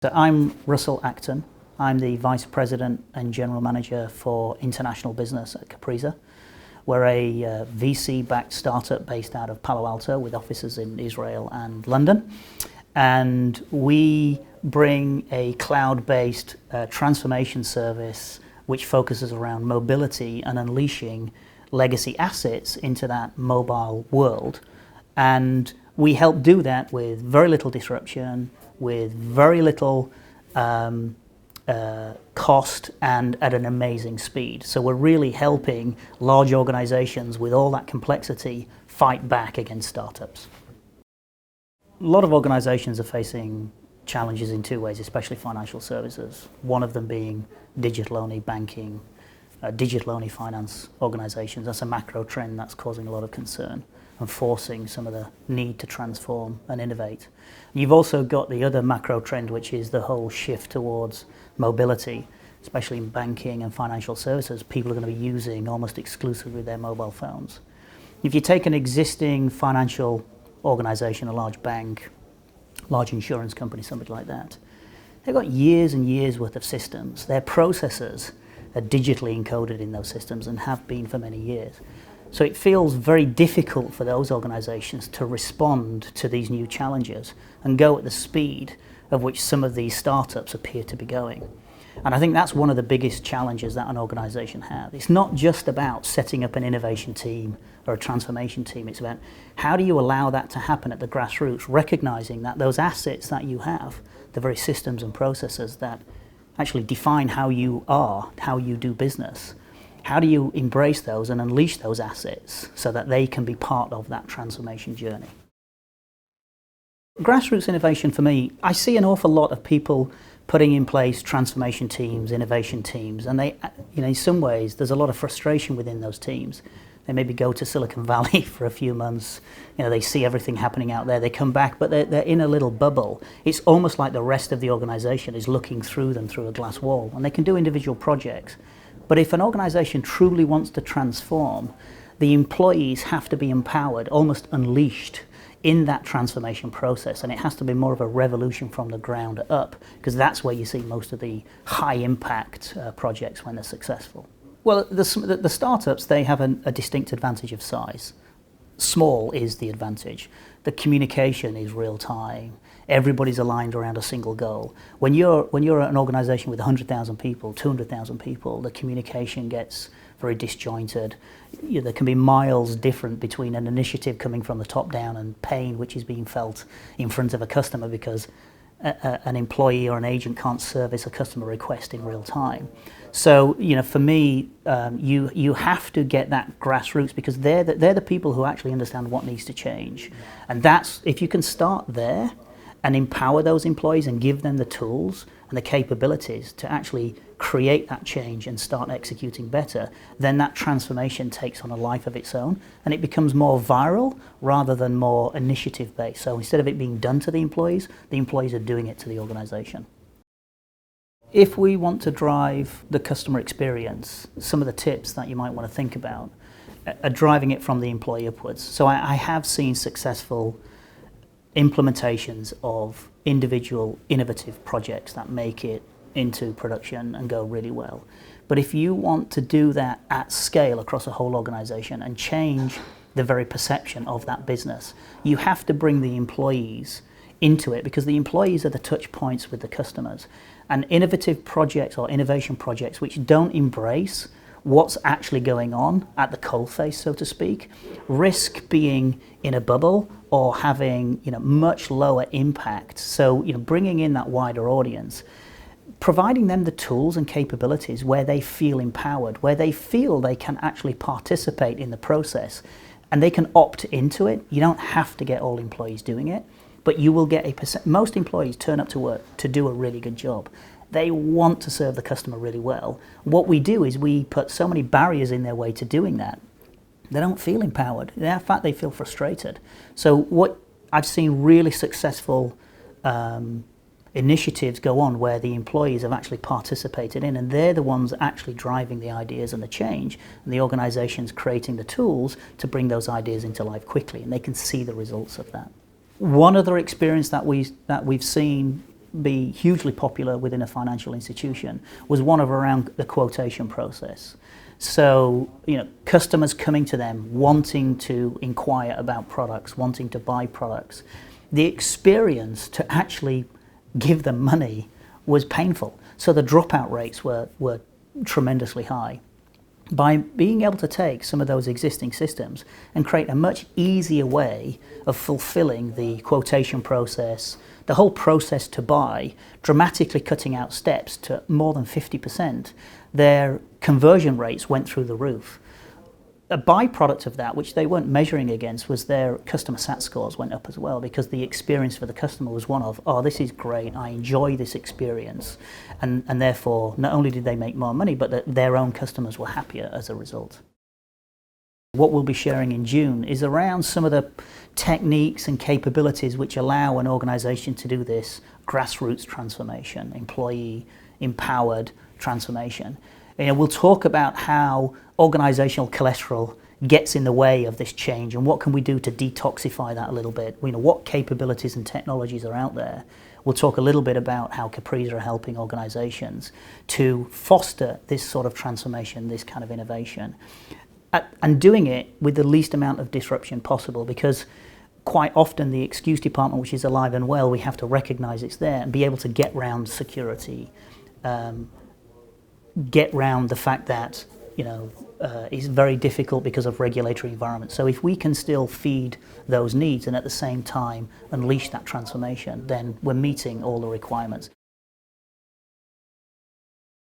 So I'm Russell Acton. I'm the Vice President and General Manager for International Business at Capriza. We're a VC-backed startup based out of Palo Alto with offices in Israel and London. And we bring a cloud-based transformation service which focuses around mobility and unleashing legacy assets into that mobile world. And we help do that with very little disruption, with very little cost, and at an amazing speed. So we're really helping large organizations with all that complexity fight back against startups. A lot of organizations are facing challenges in two ways, especially financial services. One of them being digital-only banking, digital-only finance organizations. That's a macro trend that's causing a lot of concern and forcing some of the need to transform and innovate. You've also got the other macro trend, which is the whole shift towards mobility, especially in banking and financial services. People are going to be using almost exclusively their mobile phones. If you take an existing financial organization, a large bank, large insurance company, something like that, they've got years and years worth of systems. Their processes are digitally encoded in those systems and have been for many years. So it feels very difficult for those organizations to respond to these new challenges and go at the speed of which some of these startups appear to be going. And I think that's one of the biggest challenges that an organization has. It's not just about setting up an innovation team or a transformation team. It's about how do you allow that to happen at the grassroots, recognizing that those assets that you have, the very systems and processes that actually define how you are, how you do business, how do you embrace those and unleash those assets so that they can be part of that transformation journey? Grassroots innovation for me, I see an awful lot of people putting in place transformation teams, innovation teams, and they, in some ways, there's a lot of frustration within those teams. They maybe go to Silicon Valley for a few months, they see everything happening out there, they come back, but they're in a little bubble. It's almost like the rest of the organization is looking through them through a glass wall, and they can do individual projects. But if an organization truly wants to transform, the employees have to be empowered, almost unleashed in that transformation process, and it has to be more of a revolution from the ground up, because that's where you see most of the high impact projects when they're successful. Well, the startups, they have a distinct advantage of size. Small is the advantage. The communication is real time. Everybody's aligned around a single goal. When you're an organization with 100,000 people, 200,000 people, the communication gets very disjointed. There can be miles different between an initiative coming from the top down and pain which is being felt in front of a customer because an employee or an agent can't service a customer request in real time. So, for me, you have to get that grassroots, because they're the people who actually understand what needs to change. And that's, if you can start there and empower those employees and give them the tools and the capabilities to actually create that change and start executing better, then that transformation takes on a life of its own, and it becomes more viral rather than more initiative-based. So instead of it being done to the employees are doing it to the organization. If we want to drive the customer experience, some of the tips that you might want to think about are driving it from the employee upwards. So I have seen successful implementations of individual innovative projects that make it into production and go really well. But if you want to do that at scale across a whole organization and change the very perception of that business, you have to bring the employees into it, because the employees are the touch points with the customers. And innovative projects or innovation projects which don't embrace what's actually going on at the coalface, so to speak, risk being in a bubble or having much lower impact. So bringing in that wider audience, providing them the tools and capabilities where they feel empowered, where they feel they can actually participate in the process and they can opt into it. You don't have to get all employees doing it, but you will get most employees turn up to work to do a really good job. They want to serve the customer really well. What we do is we put so many barriers in their way to doing that. They don't feel empowered. In fact, they feel frustrated. So what I've seen really successful initiatives go on where the employees have actually participated in, and they're the ones actually driving the ideas and the change, and the organization's creating the tools to bring those ideas into life quickly, and they can see the results of that. One other experience that we've seen be hugely popular within a financial institution was one of around the quotation process. So, customers coming to them, wanting to inquire about products, wanting to buy products. The experience to actually give them money was painful. So the dropout rates were tremendously high. By being able to take some of those existing systems and create a much easier way of fulfilling the quotation process, the whole process to buy, dramatically cutting out steps to more than 50%, their conversion rates went through the roof. A byproduct of that, which they weren't measuring against, was their customer sat scores went up as well, because the experience for the customer was one of, oh, this is great, I enjoy this experience, and therefore not only did they make more money, but that their own customers were happier as a result. What we'll be sharing in June is around some of the techniques and capabilities which allow an organization to do this grassroots transformation, employee empowered transformation. We'll talk about how organizational cholesterol gets in the way of this change, and what can we do to detoxify that a little bit. What capabilities and technologies are out there. We'll talk a little bit about how Capriza are helping organizations to foster this sort of transformation, this kind of innovation, and doing it with the least amount of disruption possible, because quite often the excuse department, which is alive and well, we have to recognize it's there and be able to get round security, get round the fact that is very difficult because of regulatory environment. So if we can still feed those needs and at the same time unleash that transformation, then we're meeting all the requirements.